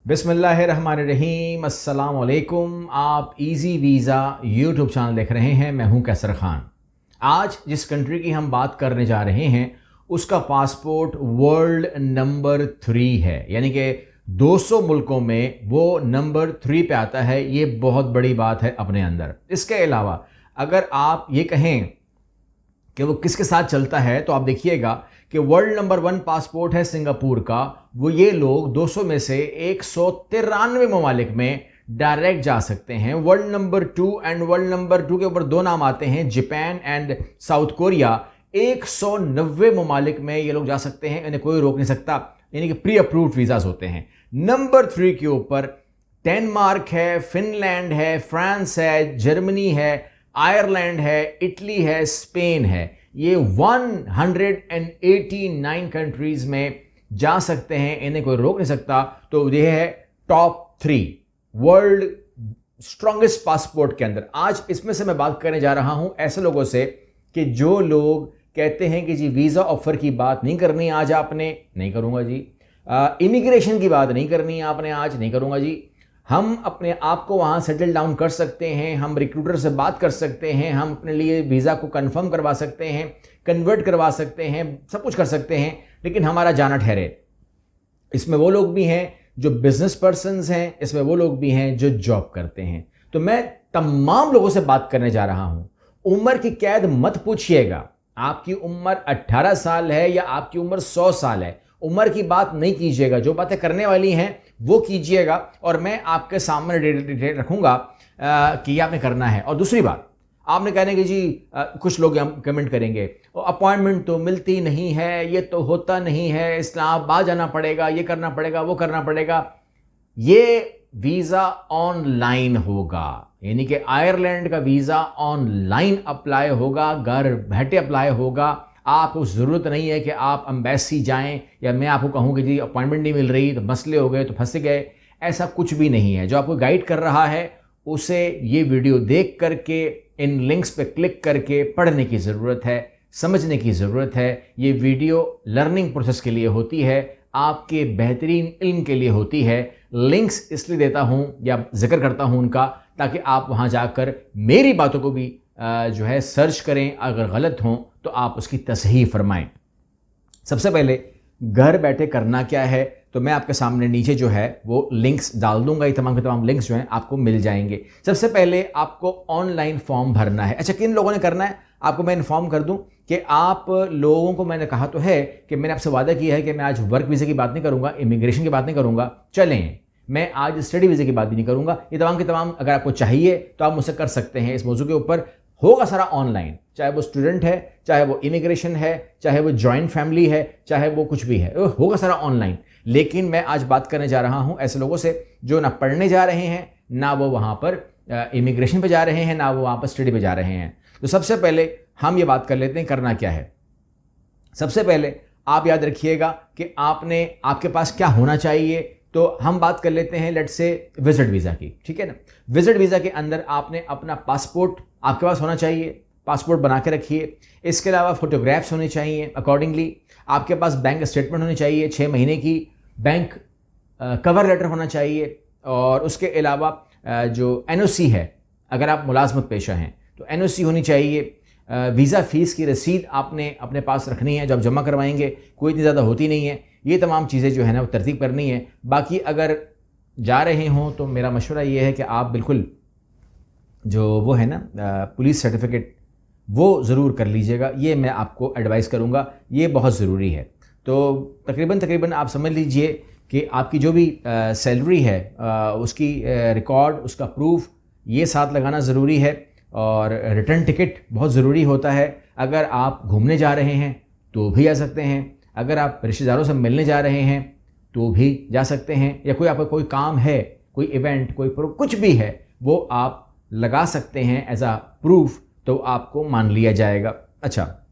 बिस्मिल्लाहिर्रहमानिर्रहीम, अस्सलाम वालेकुम। आप इजी वीज़ा यूट्यूब चैनल देख रहे हैं। मैं हूं कैसर खान। आज जिस कंट्री की हम बात करने जा रहे हैं उसका पासपोर्ट वर्ल्ड नंबर 3 है, यानी कि 200 मुल्कों में वो नंबर 3 पे आता है। ये बहुत बड़ी बात है अपने अंदर। इसके अलावा अगर आप ये कहें कि वो किसके साथ चलता है तो आप देखिएगा कि वर्ल्ड नंबर 1 पासपोर्ट है सिंगापुर का। वो ये लोग 200 में से 193 ममालिक में डायरेक्ट जा सकते हैं। World number 2 and world number 2 के ऊपर दो नाम आते हैं, जापान एंड साउथ कोरिया। 190 ममालिक में ये लोग जा सकते हैं, इन्हें कोई रोक नहीं सकता, यानी कि प्री अप्रूव्ड वीज़ाज होते हैं। नंबर 3 के ऊपर डेनमार्क है, फिनलैंड है, फ्रांस है, जर्मनी है, आयरलैंड है, इटली है, स्पेन है। ये 189 कंट्रीज में जा सकते हैं, इन्हें कोई रोक नहीं सकता। तो ये है टॉप 3 वर्ल्ड स्ट्रॉन्गेस्ट पासपोर्ट के अंदर। आज इसमें से मैं बात करने जा रहा हूं ऐसे लोगों से कि जो लोग कहते हैं कि जी वीज़ा ऑफर की बात नहीं करनी आज आपने, नहीं करूंगा जी। इमिग्रेशन की बात नहीं करनी आपने आज, नहीं करूंगा जी। हम अपने आप को वहाँ सेटल डाउन कर सकते हैं, हम रिक्रूटर से बात कर सकते हैं, हम अपने लिए वीज़ा को कंफर्म करवा सकते हैं, कन्वर्ट करवा सकते हैं, सब कुछ कर सकते हैं, लेकिन हमारा जाना ठहरे। इसमें वो लोग भी हैं जो बिजनेस पर्सन्स हैं, इसमें वो लोग भी हैं जो जॉब करते हैं। तो मैं तमाम लोगों से बात करने जा रहा हूँ। उम्र की कैद मत पूछिएगा। आपकी उम्र 18 साल है या आपकी उम्र 100 साल है, उम्र की बात नहीं कीजिएगा। जो बातें करने वाली हैं वो कीजिएगा और मैं आपके सामने डेट रखूंगा कि ये आपने करना है। और दूसरी बात, आपने कहने कि जी कुछ लोग कमेंट करेंगे अपॉइंटमेंट तो मिलती नहीं है, ये तो होता नहीं है, इस्लामाबाद जाना पड़ेगा, ये करना पड़ेगा, वो करना पड़ेगा। ये वीज़ा ऑनलाइन होगा, यानी कि आयरलैंड का वीज़ा ऑनलाइन अप्लाई होगा, घर बैठे अप्लाई होगा। आपको ज़रूरत नहीं है कि आप एम्बेसी जाएं या मैं आपको कहूं कि जी अपॉइंटमेंट नहीं मिल रही तो मसले हो गए तो फंस गए। ऐसा कुछ भी नहीं है। जो आपको गाइड कर रहा है उसे ये वीडियो देख करके, इन लिंक्स पे क्लिक करके पढ़ने की ज़रूरत है, समझने की ज़रूरत है। ये वीडियो लर्निंग प्रोसेस के लिए होती है, आपके बेहतरीन इल्म के लिए होती है। लिंक्स इसलिए देता हूँ या जिक्र करता हूँ उनका, ताकि आप वहाँ जाकर मेरी बातों को भी जो है सर्च करें, अगर गलत हों तो आप उसकी तसहीह फरमाएं। सबसे पहले घर बैठे करना क्या है, तो मैं आपके सामने नीचे जो है वो लिंक्स डाल दूंगा। ये तमाम के तमाम लिंक्स जो हैं आपको मिल जाएंगे। सबसे पहले आपको ऑनलाइन फॉर्म भरना है। अच्छा, किन लोगों ने करना है आपको मैं इन्फॉर्म कर दूं कि आप लोगों को मैंने कहा तो है कि मैंने आपसे वादा किया है कि मैं आज वर्क वीज़ा की बात नहीं करूंगा, इमिग्रेशन की बात नहीं करूंगा, चलें मैं आज स्टडी वीज़ा की बात भी नहीं करूंगा। ये तमाम के तमाम अगर आपको चाहिए तो आप मुझसे कर सकते हैं। इस मौजू के ऊपर होगा सारा ऑनलाइन, चाहे वो स्टूडेंट है, चाहे वो इमिग्रेशन है, चाहे वो जॉइंट फैमिली है, चाहे वो कुछ भी है, होगा सारा ऑनलाइन। लेकिन मैं आज बात करने जा रहा हूं ऐसे लोगों से जो ना पढ़ने जा रहे हैं, ना वो वहां पर इमिग्रेशन पे जा रहे हैं, ना वो वहां पर स्टडी पे जा रहे हैं। तो सबसे पहले हम ये बात कर लेते हैं करना क्या है। सबसे पहले आप याद रखिएगा कि आपके पास क्या होना चाहिए। तो हम बात कर लेते हैं लेट्स से विजिट वीज़ा की, ठीक है ना। विजिट वीज़ा के अंदर आपने अपना पासपोर्ट आपके पास होना चाहिए, पासपोर्ट बना के रखिए। इसके अलावा फोटोग्राफ्स होने चाहिए अकॉर्डिंगली। आपके पास बैंक स्टेटमेंट होनी चाहिए 6 महीने की, बैंक कवर लेटर होना चाहिए। और उसके अलावा जो NOC है, अगर आप मुलाजमत पेशा हैं तो NOC होनी चाहिए। वीज़ा फ़ीस की रसीद आपने अपने पास रखनी है, जब जमा करवाएंगे कोई इतनी ज़्यादा होती नहीं है। ये तमाम चीज़ें जो है ना वो तरतीब करनी है। बाकी अगर जा रहे हों तो मेरा मशवरा ये है कि आप बिल्कुल जो वो है ना पुलिस सर्टिफिकेट वो ज़रूर कर लीजिएगा। ये मैं आपको एडवाइस करूँगा, ये बहुत ज़रूरी है। तो तकरीबन आप समझ लीजिए कि आपकी जो भी सैलरी है उसकी रिकॉर्ड, उसका प्रूफ ये साथ लगाना ज़रूरी है। और रिटर्न टिकट बहुत ज़रूरी होता है। अगर आप घूमने जा रहे हैं तो भी जा सकते हैं, अगर आप रिश्तेदारों से मिलने जा रहे हैं तो भी जा सकते हैं, या कोई आपका कोई काम है, कोई इवेंट, कोई कुछ भी है, वो आप लगा सकते हैं एज आ प्रूफ, तो आपको मान लिया जाएगा। अच्छा,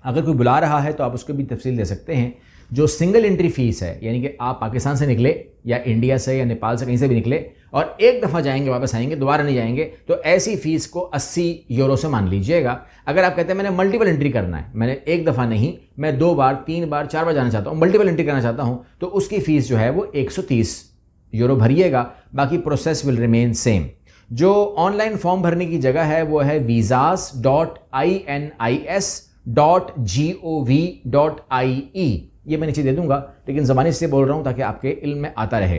अगर कोई बुला रहा है तो आप उसको भी तफसील दे सकते हैं। जो सिंगल एंट्री फ़ीस है, यानी कि आप पाकिस्तान से निकले या इंडिया से या नेपाल से कहीं से भी निकले और एक दफ़ा जाएंगे वापस आएंगे, दोबारा नहीं जाएंगे, तो ऐसी फ़ीस को 80 यूरो से मान लीजिएगा। अगर आप कहते हैं मैंने मल्टीपल एंट्री करना है, मैंने एक दफ़ा नहीं, मैं 2 बार 3 बार 4 बार जाना चाहता हूँ, मल्टीपल एंट्री करना चाहता हूँ, तो उसकी फ़ीस जो है वो 130 यूरो भरिएगा, बाकी प्रोसेस विल रिमेन सेम। जो ऑनलाइन फॉर्म भरने की जगह है वो है visas.ins.gov.ie। ये मैं नीचे दे दूंगा, लेकिन ज़बानी से बोल रहा हूँ ताकि आपके इल्म में आता रहे।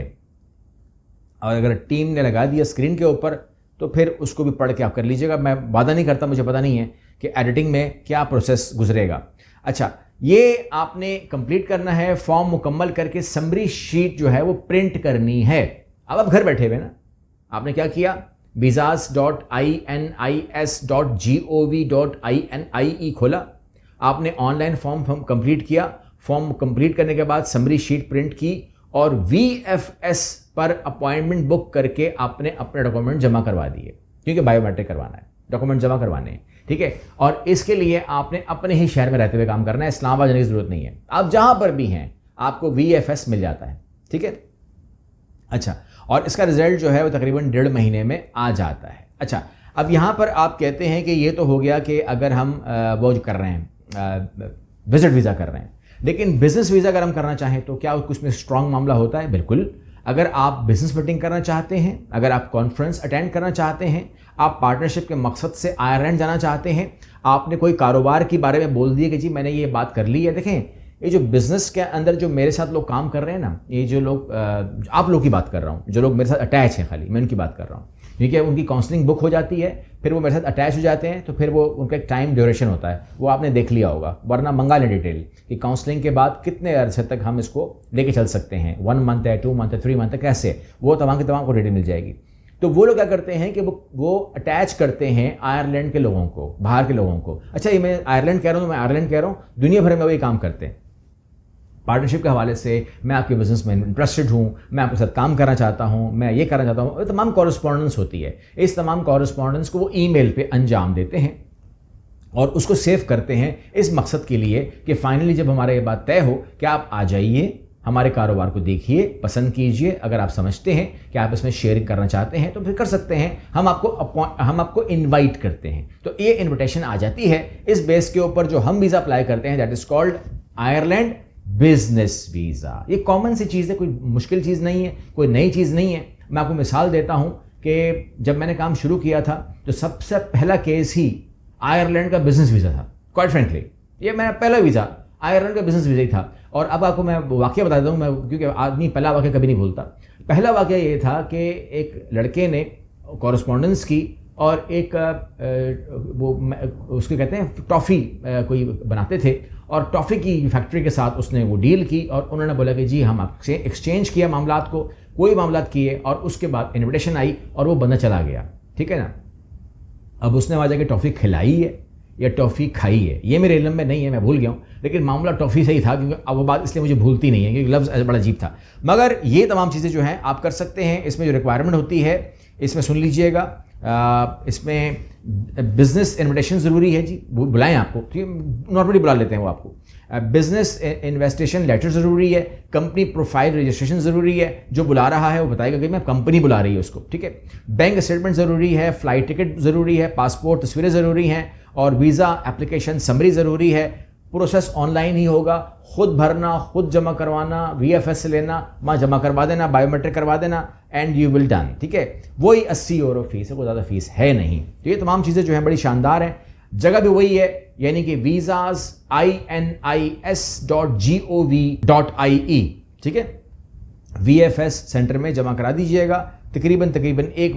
और अगर टीम ने लगा दिया स्क्रीन के ऊपर तो फिर उसको भी पढ़ के आप कर लीजिएगा। मैं वादा नहीं करता, मुझे पता नहीं है कि एडिटिंग में क्या प्रोसेस गुजरेगा। अच्छा, ये आपने कंप्लीट करना है, फॉर्म मुकम्मल करके समरी शीट जो है वो प्रिंट करनी है। अब आप घर बैठे हुए ना, आपने क्या किया, visas.ins.gov.ie खोला, आपने ऑनलाइन फॉर्म कंप्लीट किया, फॉर्म कंप्लीट करने के बाद समरी शीट प्रिंट की और VFS पर अपॉइंटमेंट बुक करके आपने अपने डॉक्यूमेंट जमा करवा दिए, क्योंकि बायोमेट्रिक करवाना है, डॉक्यूमेंट जमा करवाने हैं, ठीक है। और इसके लिए आपने अपने ही शहर में रहते हुए काम करना है, इस्लामाबाद जाने की जरूरत नहीं है। आप जहां पर भी हैं आपको VFS मिल जाता है, ठीक है। अच्छा, और इसका रिजल्ट जो है वो तकरीबन 1.5 महीने में आ जाता है। अच्छा, अब यहां पर आप कहते हैं कि ये तो हो गया कि अगर हम वो जो कर रहे हैं विजिट वीज़ा कर रहे हैं, लेकिन बिजनेस वीज़ा अगर हम करना चाहें तो क्या उसमें स्ट्रांग मामला होता है? बिल्कुल। अगर आप बिजनेस मीटिंग करना चाहते हैं, अगर आप कॉन्फ्रेंस अटेंड करना चाहते हैं, आप पार्टनरशिप के मकसद से आयरलैंड जाना चाहते हैं, आपने कोई कारोबार के बारे में बोल दिया कि जी मैंने ये बात कर ली है। देखें, ये जो बिजनेस के अंदर जो मेरे साथ लोग काम कर रहे हैं ना, ये जो लोग आप लोग की बात कर रहा हूँ, जो लोग मेरे साथ अटैच हैं, खाली मैं उनकी बात कर रहा हूँ, क्योंकि उनकी काउंसलिंग बुक हो जाती है, फिर वो मेरे साथ अटैच हो जाते हैं, तो फिर वो उनका एक टाइम ड्यूरेशन होता है, वो आपने देख लिया होगा, वरना मंगा लें डिटेल कि काउंसलिंग के बाद कितने अरसे तक हम इसको लेके चल सकते हैं, 1 मंथ है, 2 मंथ है, 3 मंथ है, कैसे, वो तमाम की तमाम को डिटेल मिल जाएगी। तो वो लोग क्या करते हैं कि वो अटैच करते हैं आयरलैंड के लोगों को, बाहर के लोगों को। अच्छा, ये मैं आयरलैंड कह रहा हूँ, मैं आयरलैंड कह रहा हूँ, दुनिया भर में वो ये काम करते हैं। पार्टनरशिप के हवाले से मैं आपके बिजनेस में इंटरेस्टेड हूँ, मैं आपके साथ काम करना चाहता हूँ, मैं ये करना चाहता हूँ, तमाम कॉरेस्पॉन्डेंस होती है। इस तमाम कॉरेस्पॉन्डेंस को वो ईमेल पे अंजाम देते हैं और उसको सेव करते हैं इस मकसद के लिए कि फाइनली जब हमारा ये बात तय हो कि आप आ जाइए, हमारे कारोबार को देखिए, पसंद कीजिए, अगर आप समझते हैं कि आप इसमें शेयरिंग करना चाहते हैं तो फिर कर सकते हैं, हम आपको इनवाइट करते हैं। तो ये इनविटेशन आ जाती है, इस बेस के ऊपर जो हम वीज़ा अप्लाई करते हैं, that is called Ireland business visa. ये कॉमन सी चीज़ है, कोई मुश्किल चीज़ नहीं है, कोई नई चीज़ नहीं है। मैं आपको मिसाल देता हूँ कि जब मैंने काम शुरू किया था तो सबसे पहला केस ही आयरलैंड का बिजनेस वीज़ा था। क्वाइट फ्रेंकली ये मेरा पहला वीज़ा आयरलैंड का बिजनेस वीज़ा ही था। और अब आपको मैं वाक़या बता देता हूँ, मैं क्योंकि आदमी पहला वाक़या कभी नहीं भूलता। पहला वाक़या ये था कि एक लड़के ने कॉरेस्पॉन्डेंस की और एक वो उसके कहते हैं टॉफ़ी कोई बनाते थे, और टॉफ़ी की फैक्ट्री के साथ उसने वो डील की और उन्होंने बोला कि जी हम आपसे एक्सचेंज किया मामलात को, कोई मामलात किए, और उसके बाद इन्विटेशन आई और वो बंदा चला गया, ठीक है ना। अब उसने वहाँ जाके टॉफ़ी खिलाई है या टॉफ़ी खाई है, ये मेरे इल्म में नहीं है, मैं भूल गया हूँ, लेकिन मामला टॉफ़ी से ही था, क्योंकि अब वो बात इसलिए मुझे भूलती नहीं है क्योंकि लफ्ज़ बड़ा अजीब था। मगर ये तमाम चीज़ें जो हैं आप कर सकते हैं। इसमें जो रिक्वायरमेंट होती है इसमें सुन लीजिएगा, इसमें बिजनेस इन्विटेशन ज़रूरी है जी, बुलाएं आपको, ठीक है, नॉर्मली बुला लेते हैं वो आपको। बिजनेस इन्वेस्टिगेशन लेटर ज़रूरी है, कंपनी प्रोफाइल रजिस्ट्रेशन ज़रूरी है, जो बुला रहा है वो बताएगा कि मैं कंपनी बुला रही है उसको, ठीक है। बैंक स्टेटमेंट ज़रूरी है, फ़्लाइट टिकट ज़रूरी है, पासपोर्ट तस्वीरें ज़रूरी हैं, और वीज़ा एप्लीकेशन समरी ज़रूरी है। प्रोसेस ऑनलाइन ही होगा, खुद भरना, खुद जमा करवाना, VFS से लेना, वहाँ जमा करवा देना, बायोमेट्रिक करवा देना, एंड यू विल डन, ठीक है। वही 80 यूरो फीस है, कोई ज़्यादा फीस है नहीं। तो ये तमाम चीज़ें जो हैं बड़ी शानदार हैं। जगह भी वही है, यानी कि visas.ins.gov.ie, ठीक है। VFS सेंटर में जमा करा दीजिएगा, तकरीबन 1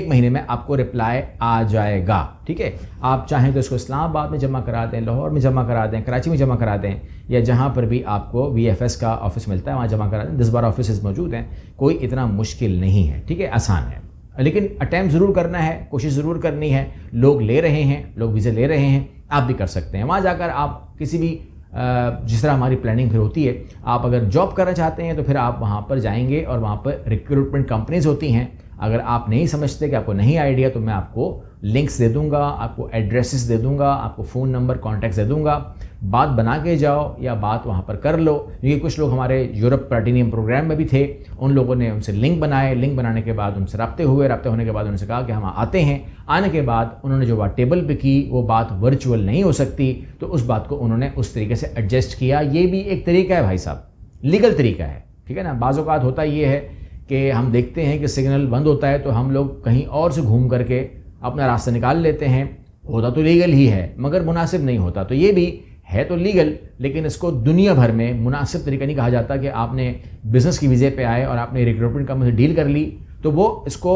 महीने में आपको रिप्लाई आ जाएगा, ठीक है। आप चाहें तो इसको इस्लामाबाद में जमा करा दें, लाहौर में जमा करा दें, कराची में जमा करा दें, या जहां पर भी आपको VFS का ऑफिस मिलता है वहां जमा करा दें। 10 12 ऑफिस मौजूद हैं, कोई इतना मुश्किल नहीं है, ठीक है, आसान है। लेकिन अटैम्प्ट ज़रूर करना है, कोशिश ज़रूर करनी है। लोग ले रहे हैं, लोग वीज़े ले रहे हैं, आप भी कर सकते हैं। वहाँ जाकर आप किसी भी जिस तरह हमारी प्लानिंग फिर होती है, आप अगर जॉब करना चाहते हैं तो फिर आप वहाँ पर जाएंगे और वहाँ पर रिक्रूटमेंट कंपनीज होती हैं। अगर आप नहीं समझते कि आपको नहीं आइडिया, तो मैं आपको लिंक्स दे दूंगा, आपको एड्रेसेस दे दूंगा, आपको फ़ोन नंबर कॉन्टैक्ट्स दे दूंगा। बात बना के जाओ या बात वहाँ पर कर लो। क्योंकि कुछ लोग हमारे यूरोप प्लैटिनियम प्रोग्राम में भी थे, उन लोगों ने उनसे लिंक बनाए, लिंक बनाने के बाद उनसे रब्ते होने के बाद उनसे कहा कि हम आते हैं। आने के बाद उन्होंने जो बात टेबल पे की वो बात वर्चुअल नहीं हो सकती, तो उस बात को उन्होंने उस तरीके से एडजस्ट किया। ये भी एक तरीका है भाई साहब, लीगल तरीका है, ٹھیک ہے نا. بعض اوقات ہوتا یہ ہے کہ ہم دیکھتے ہیں کہ سگنل بند ہوتا ہے تو ہم لوگ کہیں اور سے گھوم کر کے اپنا راستہ نکال لیتے ہیں. ہوتا تو لیگل ہی ہے مگر مناسب نہیں ہوتا. تو یہ بھی ہے تو لیگل لیکن اس کو دنیا بھر میں مناسب طریقہ نہیں کہا جاتا کہ آپ نے بزنس کی ویزے پہ آئے اور آپ نے ریکروٹمنٹ کمپنی سے ڈیل کر لی تو وہ اس کو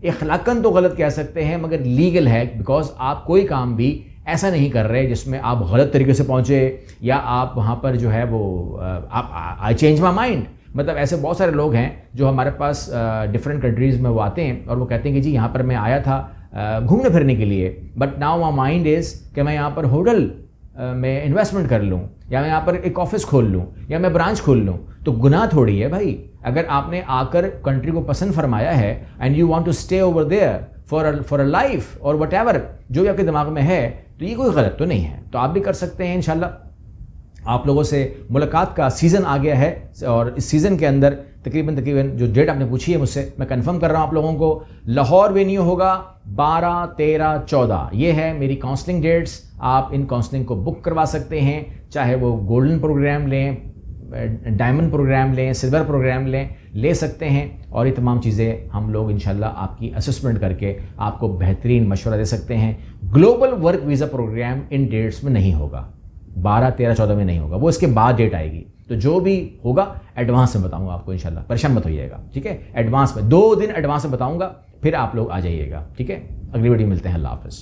اخلاقاً تو غلط کہہ سکتے ہیں مگر لیگل ہے, بیکاز آپ کوئی کام بھی ایسا نہیں کر رہے جس میں آپ غلط طریقے سے پہنچے یا آپ وہاں پر جو ہے وہ آئی چینج مائی مائنڈ. مطلب ایسے بہت سارے لوگ ہیں جو ہمارے پاس ڈفرینٹ کنٹریز میں وہ آتے ہیں اور وہ کہتے ہیں کہ جی یہاں پر میں آیا تھا گھومنے پھرنے کے لیے, but now my mind is کہ میں یہاں پر ہوٹل میں انویسٹمنٹ کر لوں یا میں یہاں پر ایک آفس کھول لوں یا میں برانچ کھول لوں. تو گناہ تھوڑی ہے بھائی. اگر آپ نے آ کر کنٹری کو پسند فرمایا ہے and you want to stay over there for a life اور وٹ ایور جو بھی آپ کے دماغ میں ہے تو یہ کوئی غلط تو نہیں ہے. تو آپ بھی کر سکتے ہیں انشاءاللہ. آپ لوگوں سے ملاقات کا سیزن آ گیا ہے اور اس سیزن کے اندر تقریباً جو ڈیٹ آپ نے پوچھی ہے مجھ سے میں کنفرم کر رہا ہوں آپ لوگوں کو. لاہور وینیو ہوگا 12, 13, 14 یہ ہے میری کاؤنسلنگ ڈیٹس. آپ ان کاؤنسلنگ کو بک کروا سکتے ہیں, چاہے وہ گولڈن پروگرام لیں, ڈائمنڈ پروگرام لیں, سلور پروگرام لے سکتے ہیں. اور یہ تمام چیزیں ہم لوگ انشاءاللہ آپ کی اسسمنٹ کر کے آپ کو بہترین مشورہ دے سکتے ہیں. گلوبل ورک ویزا پروگرام ان ڈیٹس میں نہیں ہوگا, 12, 13, 14 میں نہیں ہوگا, وہ اس کے بعد ڈیٹ آئے گی. تو جو بھی ہوگا ایڈوانس میں بتاؤں گا آپ کو انشاءاللہ, پریشان مت ہوئیے گا. ٹھیک ہے, ایڈوانس میں 2 دن ایڈوانس میں بتاؤں گا, پھر آپ لوگ آ جائیے گا. ٹھیک ہے, اگلی ویڈیو ملتے ہیں. اللہ حافظ.